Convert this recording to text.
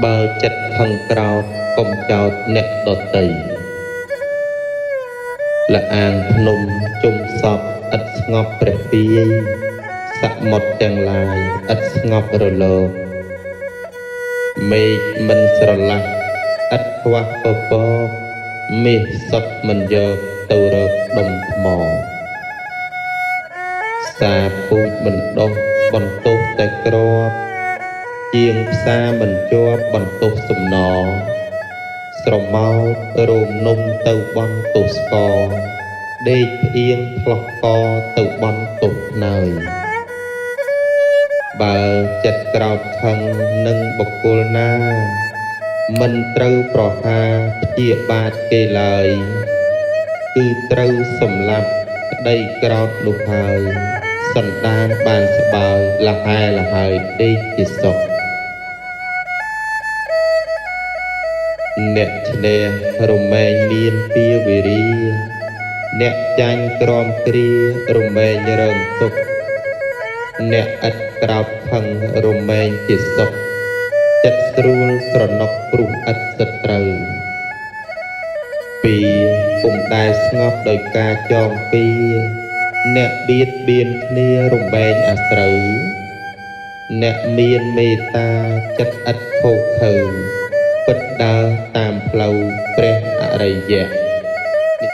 បើចិត្តខឹងក្រោធកុំចោទអ្នកដទៃលអាងភ្នំជុំសពឥតស្ងប់ព្រះពាយសមុទ្រទាំងឡាយឥតស្ងប់រលកមេឃមិនស្រឡះឥតខ្វះពពកមាសសុទ្ធមិនយកទៅរកដុំថ្មសាពូជមិនដុះបន្ទោសតែក្របជាងផ្សារមិនជាប់បន្ទោសសំណស្រមោចរោមនំទៅបន់ទោសស្គរដេកផ្អៀងផ្លោះកទៅបន់ទោសខ្នើយបើចិត្តក្រោធខឹងនឹងបុគ្គលណាមិនត្រូវប្រហារព្យាបាទគេឡើយគឺត្រូវសម្លាប់ក្តីក្រោធនោះហើយសន្តានបានស្បើយលហែលហើយដេកជាសុខអ្នកឈ្នះរមែងមានពីវេរាអ្នកចាញ់ក្រំគ្រារមែងរើមទុកអ្នកឥតក្រោធខឹងរមែងជាសុខចិត្តស្រួលស្រណុកព្រោះឥតសត្រូវពីពុំដែលស្ងប់ដោយការចងពីអ្នកបៀតបៀនគ្នារមែងអាស្រូវអ្នកមានមេត្តាចិត្តឥតខុសខើពិតដើរតាមផ្លូវព្រះអរិយៈ